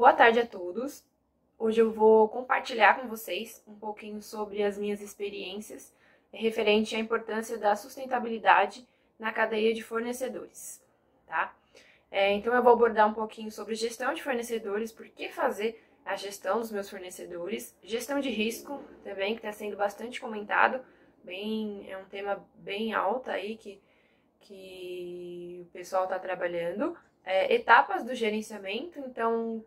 Boa tarde a todos. Hoje eu vou compartilhar com vocês um pouquinho sobre as minhas experiências referente à importância da sustentabilidade na cadeia de fornecedores, tá? Então eu vou abordar um pouquinho sobre gestão de fornecedores, por que fazer a gestão dos meus fornecedores, gestão de risco também, que está sendo bastante comentado, é um tema bem alto aí que o pessoal está trabalhando. Etapas do gerenciamento, então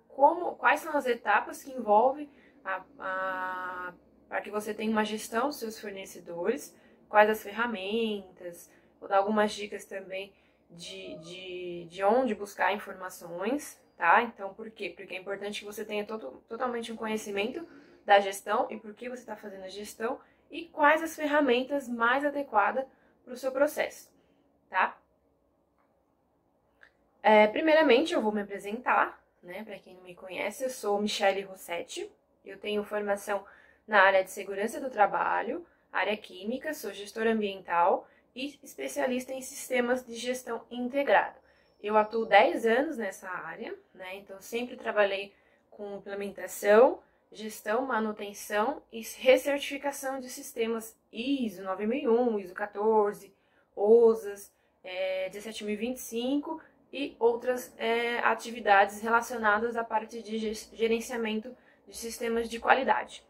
quais são as etapas que envolvem para que você tenha uma gestão dos seus fornecedores, quais as ferramentas, vou dar algumas dicas também de onde buscar informações, tá? Então, por quê? Porque é importante que você tenha totalmente um conhecimento da gestão e por que você está fazendo a gestão e quais as ferramentas mais adequadas para o seu processo, tá? Primeiramente, eu vou me apresentar, né? Para quem não me conhece, eu sou Michele Rossetti, eu tenho formação na área de segurança do trabalho, área química, sou gestora ambiental e especialista em sistemas de gestão integrado. Eu atuo 10 anos nessa área, né? Então sempre trabalhei com implementação, gestão, manutenção e recertificação de sistemas ISO 9001, ISO 14, OSAS, 17025 e outras atividades relacionadas à parte de gerenciamento de sistemas de qualidade.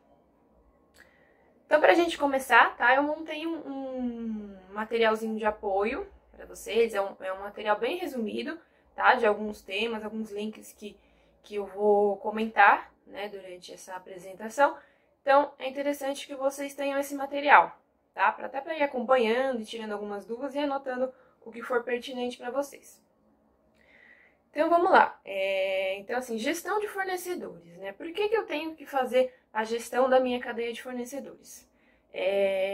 Então, para a gente começar, tá? Eu montei um materialzinho de apoio para vocês, é um material bem resumido, tá? De alguns temas, alguns links que eu vou comentar, né, durante essa apresentação. Então, é interessante que vocês tenham esse material, tá? Até para ir acompanhando e tirando algumas dúvidas e anotando o que for pertinente para vocês. Então, vamos lá. Então, assim, gestão de fornecedores, né? Por que eu tenho que fazer a gestão da minha cadeia de fornecedores?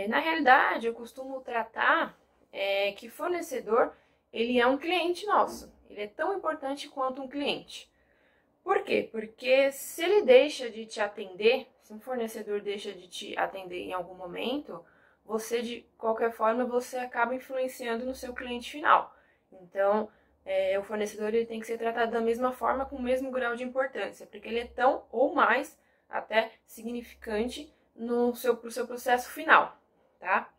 Na realidade, eu costumo tratar que fornecedor, ele é um cliente nosso. Ele é tão importante quanto um cliente. Por quê? Porque se ele deixa de te atender, se um fornecedor deixa de te atender em algum momento, você, de qualquer forma, você acaba influenciando no seu cliente final. Então, o fornecedor ele tem que ser tratado da mesma forma, com o mesmo grau de importância, porque ele é tão ou mais até significante pro seu processo final, tá?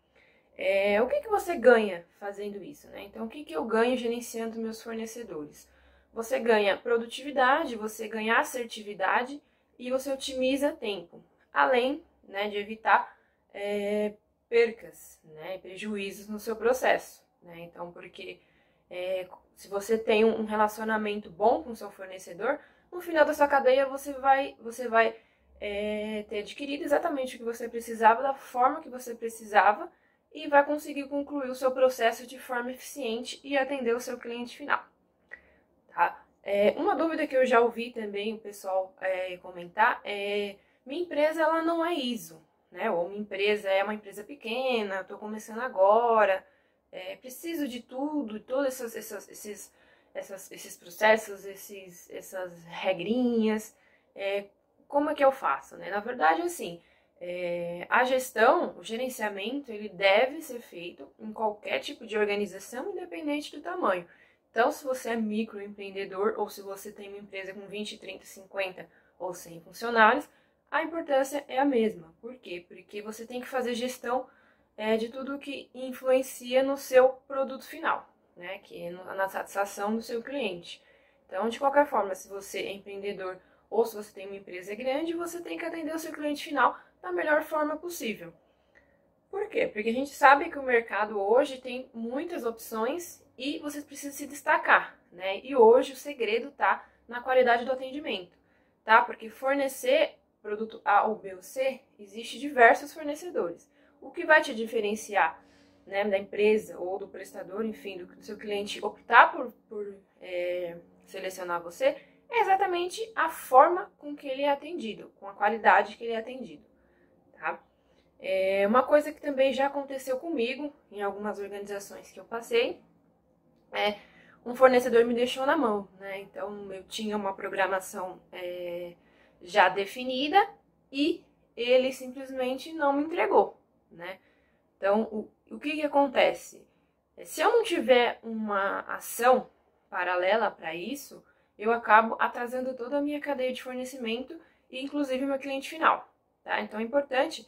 O que você ganha fazendo isso, né? Então, o que eu ganho gerenciando meus fornecedores? Você ganha produtividade, você ganha assertividade e você otimiza tempo, além, né, de evitar percas, né, prejuízos no seu processo, né? Então, porque se você tem um relacionamento bom com o seu fornecedor, no final da sua cadeia você vai ter adquirido exatamente o que você precisava, da forma que você precisava, e vai conseguir concluir o seu processo de forma eficiente e atender o seu cliente final, tá? Uma dúvida que eu já ouvi também o pessoal comentar é: minha empresa ela não é ISO, né? Ou minha empresa é uma empresa pequena, estou começando agora, preciso de tudo, todos esses processos, essas regrinhas, como é que eu faço, né? Na verdade, assim, a gestão, o gerenciamento, ele deve ser feito em qualquer tipo de organização, independente do tamanho. Então, se você é microempreendedor ou se você tem uma empresa com 20, 30, 50 ou 100 funcionários, a importância é a mesma. Por quê? Porque você tem que fazer gestão de tudo que influencia no seu produto final, né? Que é na satisfação do seu cliente. Então, de qualquer forma, se você é empreendedor ou se você tem uma empresa grande, você tem que atender o seu cliente final da melhor forma possível. Por quê? Porque a gente sabe que o mercado hoje tem muitas opções e você precisa se destacar, né? E hoje o segredo está na qualidade do atendimento, tá? Porque fornecer produto A ou B ou C, existe diversos fornecedores. O que vai te diferenciar, né, da empresa ou do prestador, enfim, do seu cliente optar por selecionar você, é exatamente a forma com que ele é atendido, com a qualidade que ele é atendido, tá? Uma coisa que também já aconteceu comigo, em algumas organizações que eu passei, um fornecedor me deixou na mão, né? Então, eu tinha uma programação já definida e ele simplesmente não me entregou, né? Então, o que acontece? Se eu não tiver uma ação paralela para isso, eu acabo atrasando toda a minha cadeia de fornecimento e inclusive o meu cliente final, tá? Então é importante,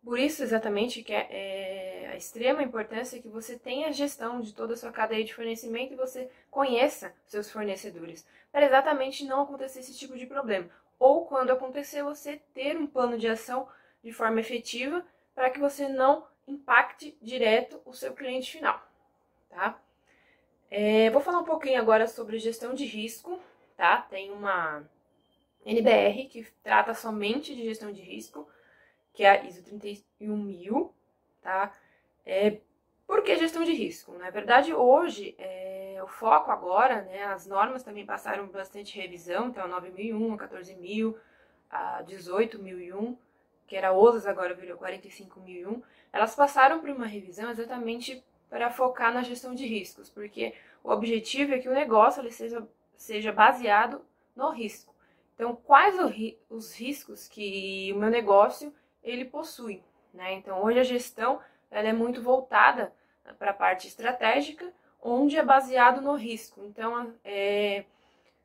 por isso exatamente que é a extrema importância que você tenha a gestão de toda a sua cadeia de fornecimento e você conheça seus fornecedores, para exatamente não acontecer esse tipo de problema. Ou quando acontecer, você ter um plano de ação de forma efetiva para que você não impacte direto o seu cliente final, tá? Vou falar um pouquinho agora sobre gestão de risco, tá? Tem uma NBR que trata somente de gestão de risco, que é a ISO 31000, tá? Por que gestão de risco? Na verdade, hoje, o foco agora, né, as normas também passaram bastante revisão, então a 9001, a 14000, a 18001, que era a OSAS, agora virou 45001, elas passaram por uma revisão exatamente para focar na gestão de riscos, porque o objetivo é que o negócio ele seja baseado no risco. Então, quais os riscos que o meu negócio ele possui, né? Então, hoje a gestão ela é muito voltada para a parte estratégica, onde é baseado no risco. Então,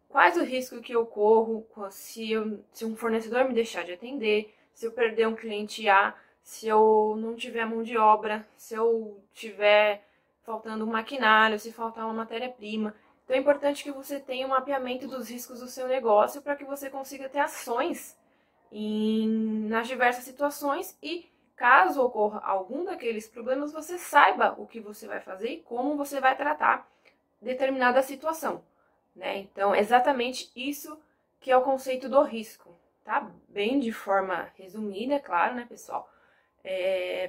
quais o risco que eu corro se um fornecedor me deixar de atender, se eu perder um cliente A, se eu não tiver mão de obra, se eu tiver faltando um maquinário, se faltar uma matéria-prima. Então é importante que você tenha um mapeamento dos riscos do seu negócio para que você consiga ter ações nas diversas situações e caso ocorra algum daqueles problemas, você saiba o que você vai fazer e como você vai tratar determinada situação, né? Então, exatamente isso que é o conceito do risco, tá? Bem de forma resumida, é claro, né, pessoal?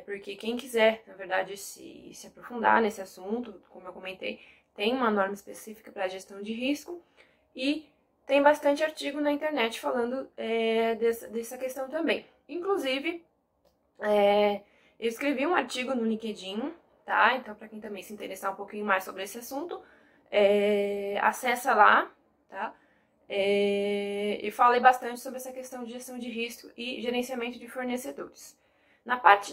Porque quem quiser, na verdade, se aprofundar nesse assunto, como eu comentei, tem uma norma específica para gestão de risco e tem bastante artigo na internet falando dessa questão também. Inclusive, eu escrevi um artigo no LinkedIn, tá? Então, para quem também se interessar um pouquinho mais sobre esse assunto, acessa lá, tá? E falei bastante sobre essa questão de gestão de risco e gerenciamento de fornecedores.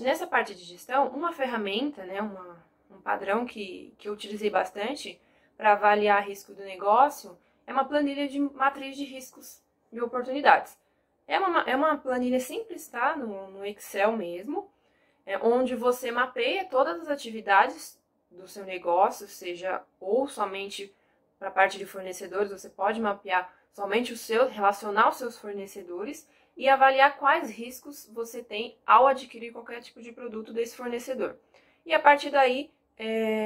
Nessa parte de gestão, uma ferramenta, né, um padrão que eu utilizei bastante para avaliar risco do negócio é uma planilha de matriz de riscos e oportunidades. É uma planilha simples, tá? No Excel mesmo, onde você mapeia todas as atividades do seu negócio, seja ou somente para a parte de fornecedores, você pode mapear somente relacionar os seus fornecedores e avaliar quais riscos você tem ao adquirir qualquer tipo de produto desse fornecedor. E a partir daí,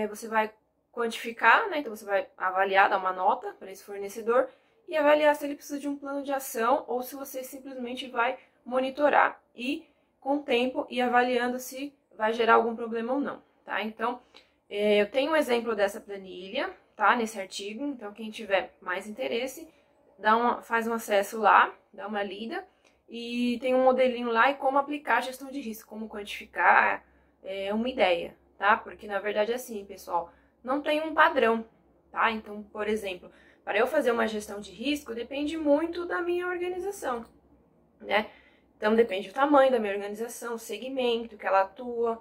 você vai quantificar, né? Então você vai avaliar, dar uma nota para esse fornecedor e avaliar se ele precisa de um plano de ação ou se você simplesmente vai monitorar e com o tempo e avaliando se vai gerar algum problema ou não, tá? Então, eu tenho um exemplo dessa planilha, tá? Nesse artigo, então quem tiver mais interesse, faz um acesso lá, dá uma lida e tem um modelinho lá e como aplicar a gestão de risco, como quantificar, uma ideia, tá? Porque na verdade é assim, pessoal, não tem um padrão, tá? Então, por exemplo, para eu fazer uma gestão de risco, depende muito da minha organização, né? Então, depende do tamanho da minha organização, o segmento que ela atua,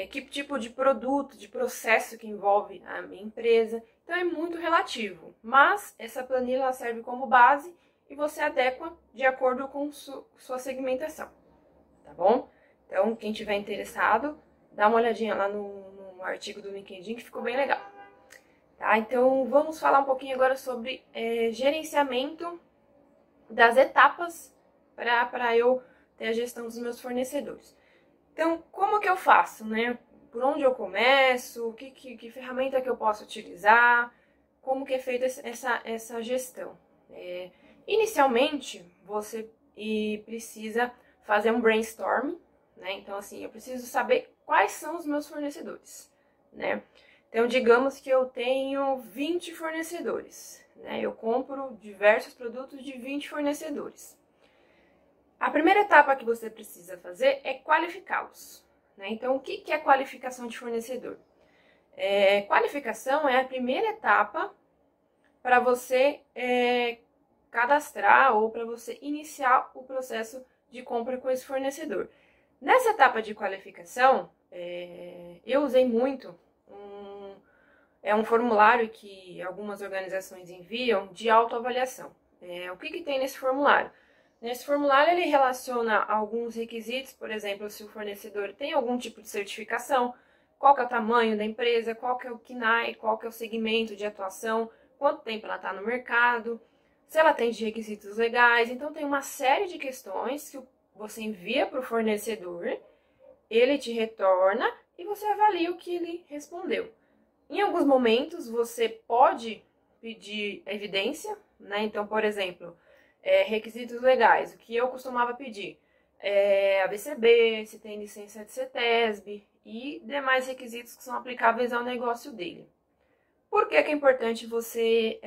que tipo de produto, de processo que envolve a minha empresa. Então, é muito relativo. Mas, essa planilha ela serve como base e você adequa de acordo com sua segmentação, tá bom? Então, quem tiver interessado, dá uma olhadinha lá no artigo do LinkedIn que ficou bem legal. Tá? Então, vamos falar um pouquinho agora sobre gerenciamento das etapas para eu ter a gestão dos meus fornecedores. Então, como que eu faço, né? Por onde eu começo? Que ferramenta que eu posso utilizar? Como que é feita essa gestão? Inicialmente, você precisa fazer um brainstorm, né? Então, assim, eu preciso saber quais são os meus fornecedores, né? Então, digamos que eu tenho 20 fornecedores, né? Eu compro diversos produtos de 20 fornecedores. A primeira etapa que você precisa fazer é qualificá-los, né? Então, o que é qualificação de fornecedor? Qualificação é a primeira etapa para você cadastrar ou para você iniciar o processo de compra com esse fornecedor. Nessa etapa de qualificação, eu usei muito é um formulário que algumas organizações enviam de autoavaliação. O que tem nesse formulário? Nesse formulário ele relaciona alguns requisitos, por exemplo, se o fornecedor tem algum tipo de certificação, qual que é o tamanho da empresa, qual que é o KNAI, qual que é o segmento de atuação, quanto tempo ela está no mercado, se ela atende requisitos legais. Então tem uma série de questões que você envia para o fornecedor, ele te retorna e você avalia o que ele respondeu. Em alguns momentos você pode pedir evidência, né? Então, por exemplo, requisitos legais, o que eu costumava pedir é ABCB, se tem licença de CETESB e demais requisitos que são aplicáveis ao negócio dele. Por que é importante você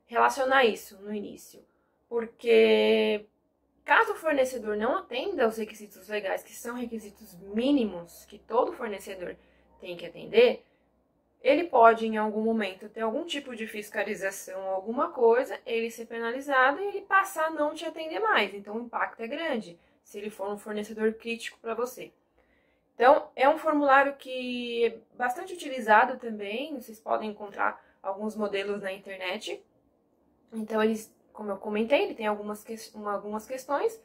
relacionar isso no início? Porque caso o fornecedor não atenda aos requisitos legais, que são requisitos mínimos que todo fornecedor tem que atender, ele pode, em algum momento, ter algum tipo de fiscalização, alguma coisa, ele ser penalizado e ele passar a não te atender mais. Então, o impacto é grande, se ele for um fornecedor crítico para você. Então, é um formulário que é bastante utilizado também, vocês podem encontrar alguns modelos na internet. Então, como eu comentei, ele tem algumas questões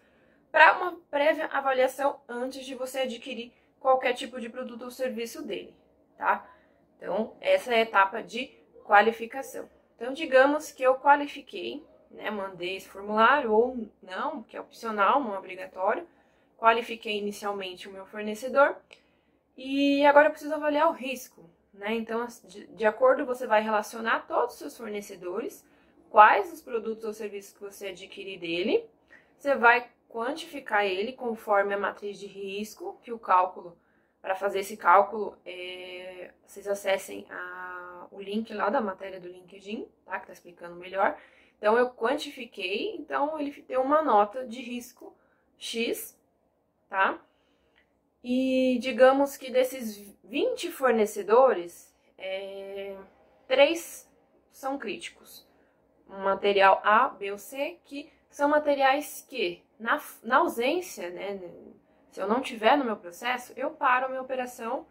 para uma prévia avaliação antes de você adquirir qualquer tipo de produto ou serviço dele, tá? Então, essa é a etapa de qualificação. Então, digamos que eu qualifiquei, né, mandei esse formulário ou não, que é opcional, não é obrigatório. Qualifiquei inicialmente o meu fornecedor e agora eu preciso avaliar o risco, né? Então, de acordo, você vai relacionar todos os seus fornecedores, quais os produtos ou serviços que você adquirir dele, você vai quantificar ele conforme a matriz de risco, que o cálculo, para fazer esse cálculo, vocês acessem o link lá da matéria do LinkedIn, tá? Que está explicando melhor. Então, eu quantifiquei, então ele deu uma nota de risco X, tá? E digamos que desses 20 fornecedores, 3 são críticos. Um material A, B ou C, que são materiais que, na ausência, né, se eu não tiver no meu processo, eu paro a minha operação,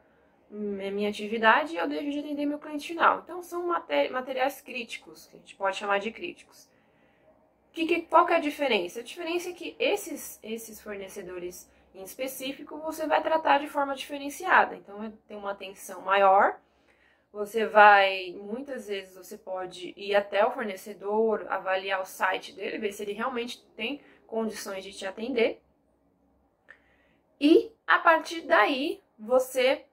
minha atividade, e eu deixo de atender meu cliente final. Então, são materiais críticos, que a gente pode chamar de críticos. Qual que é a diferença? A diferença é que esses fornecedores em específico, você vai tratar de forma diferenciada. Então, vai ter uma atenção maior. Muitas vezes você pode ir até o fornecedor, avaliar o site dele, ver se ele realmente tem condições de te atender. E, a partir daí, você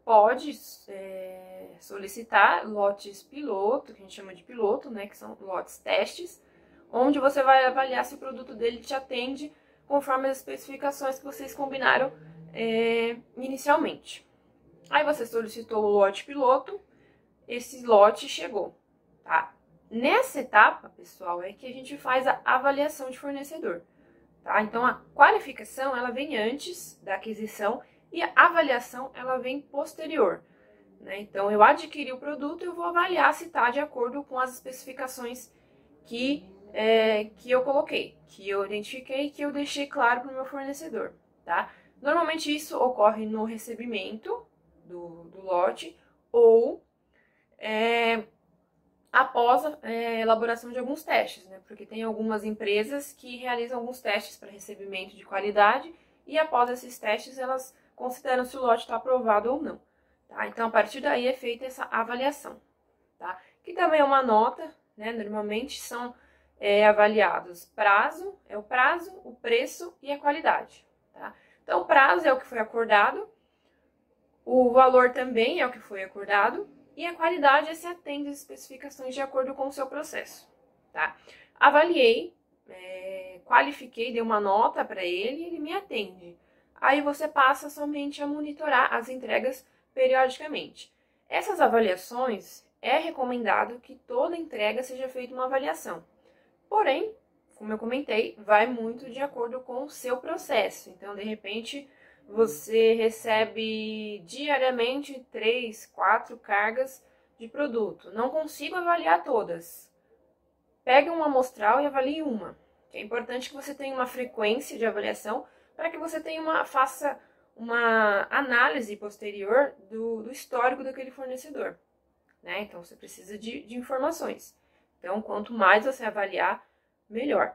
pode solicitar lotes piloto, que a gente chama de piloto, né, que são lotes testes, onde você vai avaliar se o produto dele te atende conforme as especificações que vocês combinaram inicialmente. Aí você solicitou o lote piloto, esse lote chegou, tá? Nessa etapa, pessoal, é que a gente faz a avaliação de fornecedor, tá? Então, a qualificação, ela vem antes da aquisição e a avaliação, ela vem posterior, né? Então, eu adquiri o produto, eu vou avaliar se está de acordo com as especificações que eu coloquei, que eu identifiquei, que eu deixei claro para o meu fornecedor, tá? Normalmente isso ocorre no recebimento do lote ou após a elaboração de alguns testes, né? Porque tem algumas empresas que realizam alguns testes para recebimento de qualidade e após esses testes elas consideram se o lote está aprovado ou não, tá? Então, a partir daí é feita essa avaliação, tá? Que também é uma nota, né? Normalmente são avaliados o prazo, o preço e a qualidade, tá? Então, o prazo é o que foi acordado, o valor também é o que foi acordado e a qualidade é se atende às especificações de acordo com o seu processo, tá? Avaliei, qualifiquei, dei uma nota para ele e ele me atende. Aí você passa somente a monitorar as entregas periodicamente. Essas avaliações, é recomendado que toda entrega seja feita uma avaliação. Porém, como eu comentei, vai muito de acordo com o seu processo. Então, de repente, você recebe diariamente 3, 4 cargas de produto. Não consigo avaliar todas. Pegue uma amostral e avalie uma. É importante que você tenha uma frequência de avaliação para que você faça uma análise posterior do histórico daquele fornecedor, né? Então, você precisa de informações. Então, quanto mais você avaliar, melhor,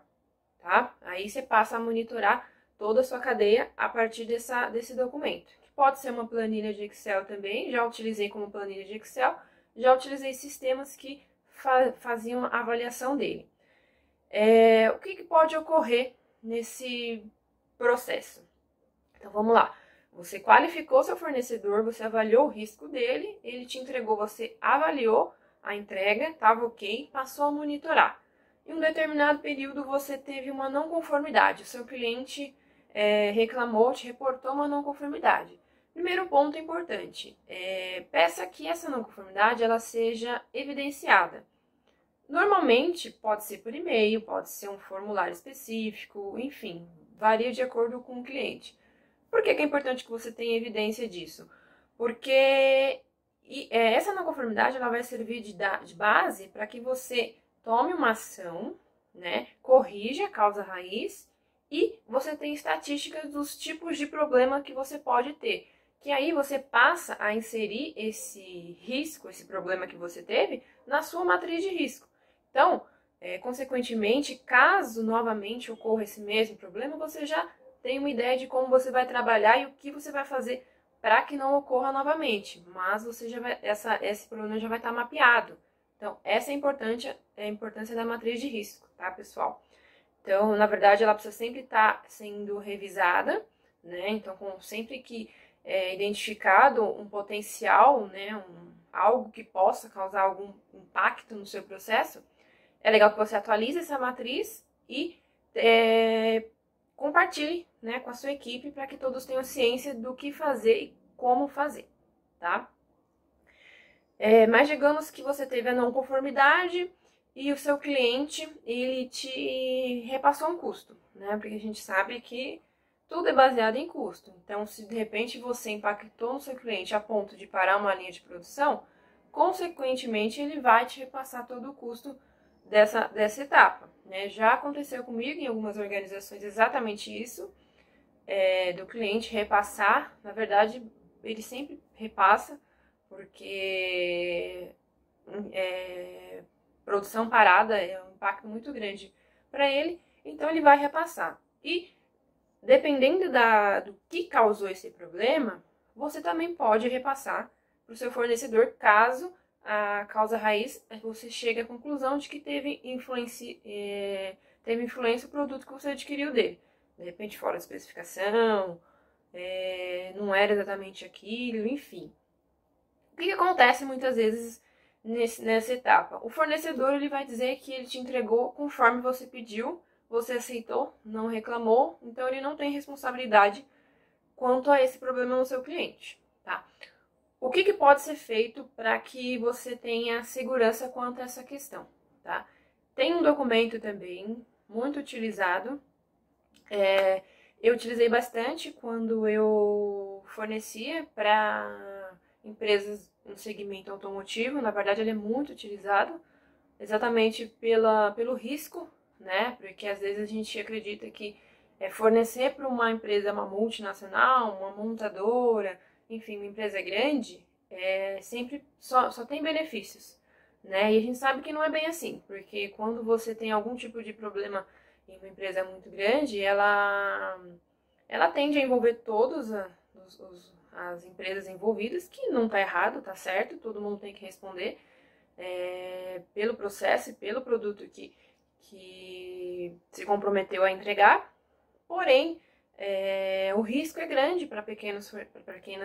tá? Aí você passa a monitorar toda a sua cadeia a partir desse documento. Que pode ser uma planilha de Excel também, já utilizei como planilha de Excel, já utilizei sistemas que faziam a avaliação dele. O que pode ocorrer nesse processo? Então, vamos lá. Você qualificou seu fornecedor, você avaliou o risco dele, ele te entregou, você avaliou a entrega, estava ok, passou a monitorar. Em um determinado período, você teve uma não conformidade, o seu cliente reclamou, te reportou uma não conformidade. Primeiro ponto importante, peça que essa não conformidade ela seja evidenciada. Normalmente, pode ser por e-mail, pode ser um formulário específico, enfim, varia de acordo com o cliente. Por que é importante que você tenha evidência disso? Porque essa não conformidade ela vai servir de base para que você tome uma ação, né, corrija a causa raiz e você tem estatísticas dos tipos de problema que você pode ter. Que aí você passa a inserir esse risco, esse problema que você teve, na sua matriz de risco. Então, consequentemente, caso novamente ocorra esse mesmo problema, você já tem uma ideia de como você vai trabalhar e o que você vai fazer para que não ocorra novamente. Mas você já vai, esse problema já vai estar mapeado. Então, essa é a importância da matriz de risco, tá, pessoal? Então, na verdade, ela precisa sempre estar sendo revisada, né? Então, sempre que identificado um potencial, né, algo que possa causar algum impacto no seu processo, é legal que você atualize essa matriz e compartilhe, né, com a sua equipe para que todos tenham ciência do que fazer e como fazer, tá? Mas digamos que você teve a não conformidade e o seu cliente, ele te repassou um custo, né? Porque a gente sabe que tudo é baseado em custo. Então, se de repente você impactou no seu cliente a ponto de parar uma linha de produção, consequentemente ele vai te repassar todo o custo dessa etapa, né? Já aconteceu comigo em algumas organizações exatamente isso, do cliente repassar. Na verdade, ele sempre repassa, porque produção parada é um impacto muito grande para ele, então ele vai repassar. E dependendo do que causou esse problema, você também pode repassar para o seu fornecedor, caso a causa raiz, você chegue à conclusão de que teve influência o produto que você adquiriu dele. De repente, fora a especificação, não era exatamente aquilo, enfim. O que acontece muitas vezes nessa etapa? O fornecedor ele vai dizer que ele te entregou conforme você pediu, você aceitou, não reclamou, então ele não tem responsabilidade quanto a esse problema no seu cliente, tá? O que pode ser feito para que você tenha segurança quanto a essa questão, tá? Tem um documento também muito utilizado, eu utilizei bastante quando eu fornecia para empresas no segmento automotivo. Na verdade, ele é muito utilizado exatamente pelo risco, né? Porque às vezes a gente acredita que fornecer para uma empresa, uma multinacional, uma montadora, enfim, uma empresa grande, sempre só tem benefícios, né? E a gente sabe que não é bem assim, porque quando você tem algum tipo de problema em uma empresa muito grande, ela tende a envolver todas as empresas envolvidas, que não está errado, está certo, todo mundo tem que responder pelo processo e pelo produto que se comprometeu a entregar. Porém, o risco é grande para pequenas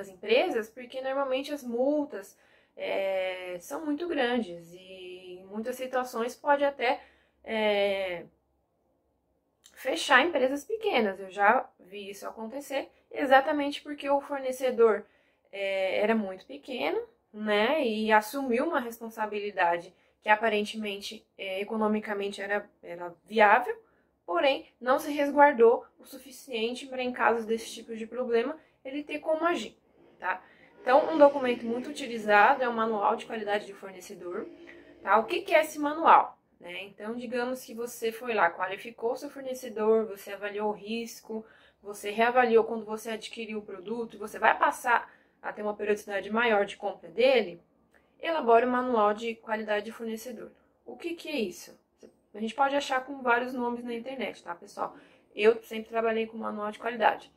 empresas, porque normalmente as multas são muito grandes e em muitas situações pode até fechar empresas pequenas. Eu já vi isso acontecer exatamente porque o fornecedor era muito pequeno, né, e assumiu uma responsabilidade que aparentemente economicamente era viável, porém não se resguardou o suficiente para, em casos desse tipo de problema, ele ter como agir, tá? Então, um documento muito utilizado é o Manual de Qualidade de Fornecedor, tá? O que é esse manual? né? Então, digamos que você foi lá, qualificou seu fornecedor, você avaliou o risco, você reavaliou quando você adquiriu o produto, você vai passar a ter uma periodicidade maior de compra dele, elabore um manual de qualidade de fornecedor. O que é isso? A gente pode achar com vários nomes na internet, tá, pessoal? Eu sempre trabalhei com manual de qualidade.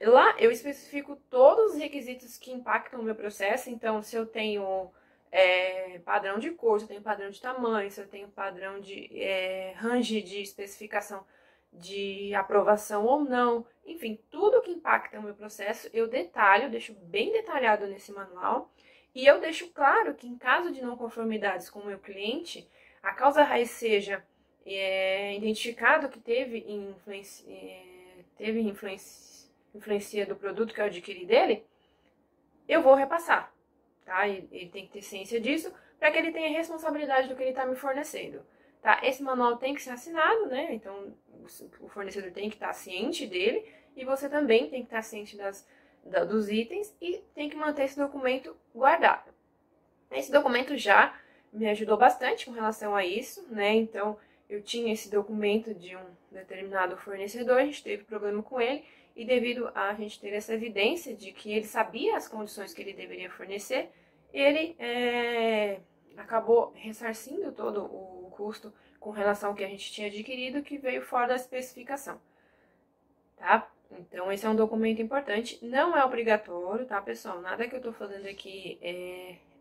Lá eu especifico todos os requisitos que impactam o meu processo. Então, se eu tenho padrão de cor, se eu tenho padrão de tamanho, se eu tenho padrão de range de especificação de aprovação ou não, enfim, tudo que impacta o meu processo, eu detalho, deixo bem detalhado nesse manual. E eu deixo claro que em caso de não conformidades com o meu cliente, a causa raiz seja identificado que teve influência do produto que eu adquiri dele, eu vou repassar, tá? Ele tem que ter ciência disso para que ele tenha responsabilidade do que ele está me fornecendo, tá? Esse manual tem que ser assinado, né? Então, o fornecedor tem que estar ciente dele e você também tem que estar ciente dos itens e tem que manter esse documento guardado. Esse documento já me ajudou bastante com relação a isso, né? Então, eu tinha esse documento de um determinado fornecedor, a gente teve problema com ele, e devido a gente ter essa evidência de que ele sabia as condições que ele deveria fornecer, ele acabou ressarcindo todo o custo com relação ao que a gente tinha adquirido, que veio fora da especificação, tá? Então, esse é um documento importante, não é obrigatório, tá, pessoal? Nada que eu tô falando aqui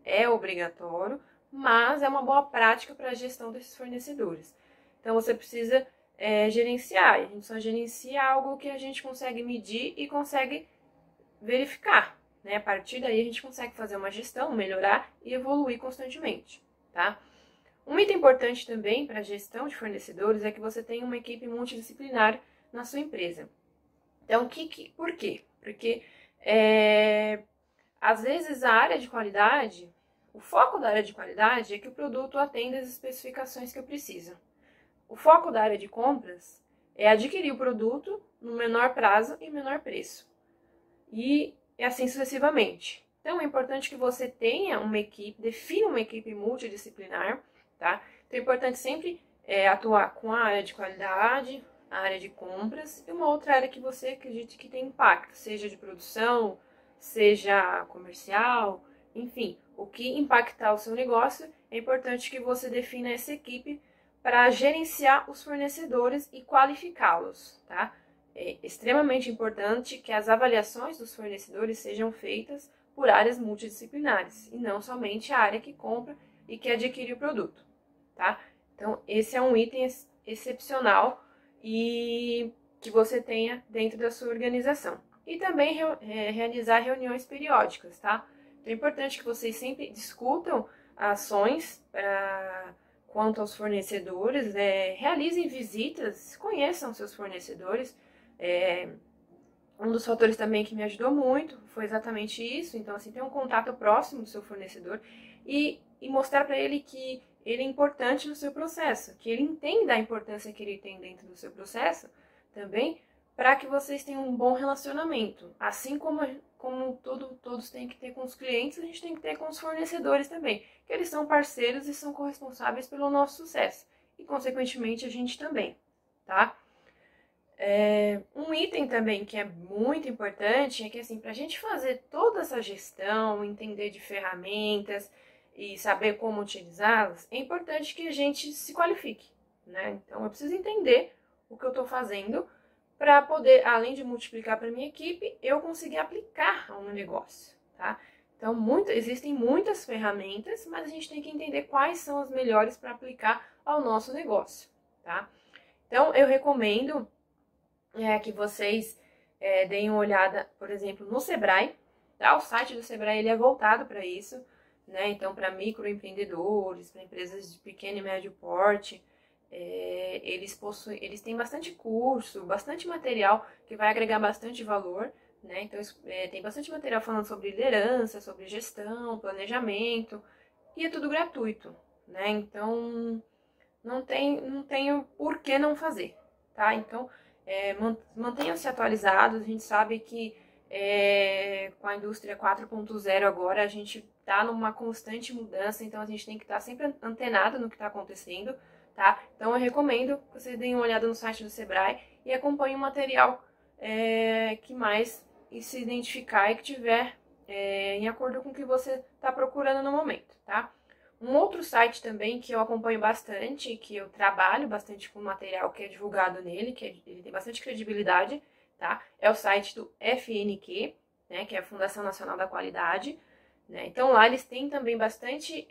é obrigatório, mas é uma boa prática para a gestão desses fornecedores. Então, você precisa gerenciar. A gente só gerencia algo que a gente consegue medir e consegue verificar, né? A partir daí, a gente consegue fazer uma gestão, melhorar e evoluir constantemente, tá? Um item importante também para a gestão de fornecedores é que você tenha uma equipe multidisciplinar na sua empresa. Então, por quê? Porque, às vezes, a área de qualidade, o foco da área de qualidade é que o produto atenda às especificações que eu preciso. O foco da área de compras é adquirir o produto no menor prazo e menor preço. E assim sucessivamente. Então, é importante que você tenha uma equipe, defina uma equipe multidisciplinar, tá? Então, é importante sempre atuar com a área de qualidade, a área de compras e uma outra área que você acredite que tem impacto, seja de produção, seja comercial, enfim, o que impactar o seu negócio, é importante que você defina essa equipe para gerenciar os fornecedores e qualificá-los, tá? É extremamente importante que as avaliações dos fornecedores sejam feitas por áreas multidisciplinares e não somente a área que compra e que adquire o produto, tá? Então, esse é um item excepcional e que você tenha dentro da sua organização. E também realizar reuniões periódicas, tá? Então, é importante que vocês sempre discutam ações quanto aos fornecedores, realizem visitas, conheçam seus fornecedores. Um dos fatores também que me ajudou muito foi exatamente isso. Então, assim, ter um contato próximo do seu fornecedor e mostrar para ele que ele é importante no seu processo, que ele entenda a importância que ele tem dentro do seu processo também, para que vocês tenham um bom relacionamento. Assim como todos têm que ter com os clientes, a gente tem que ter com os fornecedores também, que eles são parceiros e são corresponsáveis pelo nosso sucesso. E, consequentemente, a gente também, tá? Um item também que é muito importante é que, assim, para a gente fazer toda essa gestão, entender de ferramentas e saber como utilizá-las, é importante que a gente se qualifique, né? Então, eu preciso entender o que eu estou fazendo para poder, além de multiplicar para minha equipe, eu conseguir aplicar ao meu negócio, tá? Então, existem muitas ferramentas, mas a gente tem que entender quais são as melhores para aplicar ao nosso negócio, tá? Então, eu recomendo que vocês deem uma olhada, por exemplo, no Sebrae, tá? O site do Sebrae ele é voltado para isso, né? Então, para microempreendedores, para empresas de pequeno e médio porte, eles têm bastante curso, bastante material que vai agregar bastante valor, né? Então, tem bastante material falando sobre liderança, sobre gestão, planejamento, e é tudo gratuito, né? Então, não tenho por que não fazer, tá? Então, mantenham-se atualizados. A gente sabe que Com a indústria 4.0 agora, a gente está numa constante mudança, então a gente tem que estar sempre antenado no que está acontecendo, tá? Então eu recomendo que vocês deem uma olhada no site do Sebrae e acompanhem o material que mais se identificar e que tiver em acordo com o que você está procurando no momento, tá? Um outro site também que eu acompanho bastante, que eu trabalho bastante com material que é divulgado nele, ele tem bastante credibilidade, tá? É o site do FNQ, né, que é a Fundação Nacional da Qualidade, né? Então lá eles têm também bastante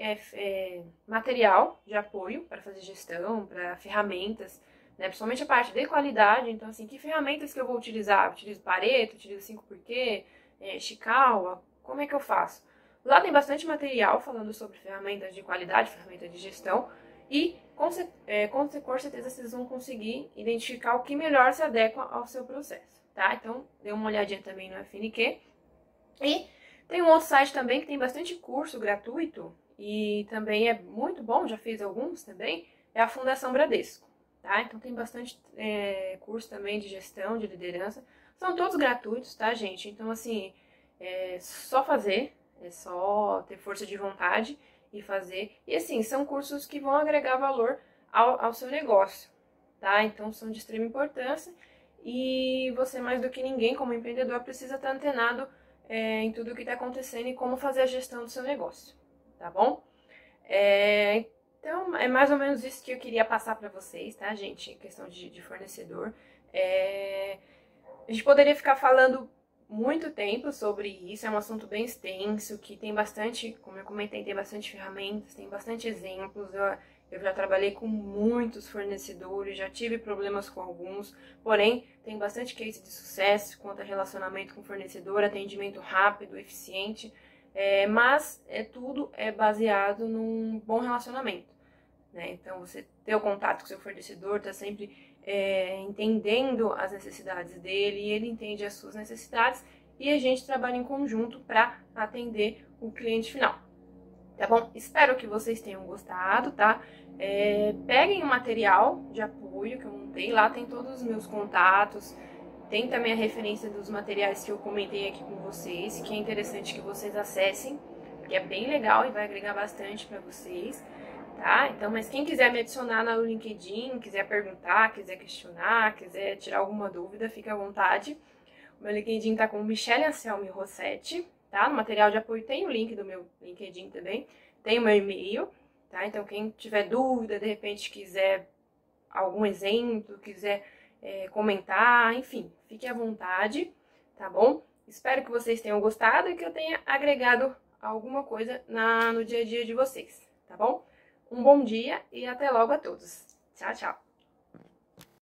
material de apoio para fazer gestão, para ferramentas, né? Principalmente a parte de qualidade. Então assim, que ferramentas que eu vou utilizar? Eu utilizo Pareto, utilizo 5x, Ishikawa, como é que eu faço? Lá tem bastante material falando sobre ferramentas de qualidade, ferramentas de gestão, e com certeza vocês vão conseguir identificar o que melhor se adequa ao seu processo, tá? Então, dê uma olhadinha também no FNQ. E tem um outro site também que tem bastante curso gratuito, e também é muito bom, já fiz alguns também, é a Fundação Bradesco, tá? Então tem bastante curso também de gestão, de liderança, são todos gratuitos, tá, gente? Então, assim, é só fazer, é só ter força de vontade e fazer. E assim, são cursos que vão agregar valor ao seu negócio, tá? Então são de extrema importância e você, mais do que ninguém, como empreendedor, precisa estar antenado em tudo o que está acontecendo e como fazer a gestão do seu negócio, tá bom? Então, é mais ou menos isso que eu queria passar para vocês, tá, gente? Questão de fornecedor. A gente poderia ficar falando muito tempo sobre isso, é um assunto bem extenso, que tem bastante, como eu comentei, tem bastante ferramentas, tem bastante exemplos. Eu já trabalhei com muitos fornecedores, já tive problemas com alguns, porém tem bastante case de sucesso quanto a relacionamento com fornecedor, atendimento rápido, eficiente, mas tudo é baseado num bom relacionamento, né? Então você ter o contato com seu fornecedor, tá sempre entendendo as necessidades dele, e ele entende as suas necessidades, e a gente trabalha em conjunto para atender o cliente final, tá bom? Espero que vocês tenham gostado, tá? Peguem o material de apoio que eu montei, lá tem todos os meus contatos, tem também a referência dos materiais que eu comentei aqui com vocês, que é interessante que vocês acessem, que é bem legal e vai agregar bastante para vocês. Tá? Então, mas quem quiser me adicionar no LinkedIn, quiser perguntar, quiser questionar, quiser tirar alguma dúvida, fica à vontade. O meu LinkedIn tá com Michele Anselmi Rossetti, tá? No material de apoio tem o link do meu LinkedIn também, tem o meu e-mail, tá? Então, quem tiver dúvida, de repente quiser algum exemplo, quiser comentar, enfim, fique à vontade, tá bom? Espero que vocês tenham gostado e que eu tenha agregado alguma coisa no dia a dia de vocês, tá bom? Um bom dia e até logo a todos. Tchau, tchau!